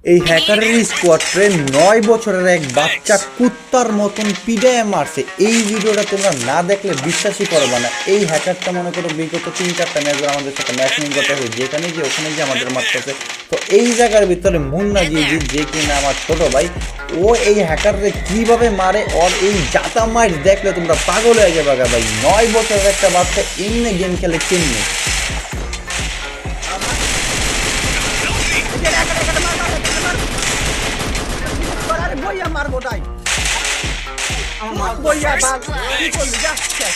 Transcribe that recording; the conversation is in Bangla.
এই হ্যাকারের স্কোয়াডে 9 বছরের এক বাচ্চা কুত্তার মতন পিডায় মারছে। এই ভিডিওটা তোমরা না দেখলে বিশ্বাসই করবে না। এই হ্যাকারটা মনে করো বিগত 3-4টা ম্যাচ আমাদের সাথে ম্যাচিং করতে হবে, যেখানে গিয়ে ওখানে গিয়ে আমাদের মারতেছে। তো এই জায়গার ভিতরে মুন্না জিজি, যে কিনা আমার ছোট ভাই, ও এই হ্যাকাররে কিভাবে মারে, ওর এই জাতা মাইট দেখলে তোমরা পাগল হয়ে যাবে ভাই। 9 বছরের একটা বাচ্চা এমনি গেম খেলে কেমনি? মারবো তাই বইয়া কি করলি যাচ্ছে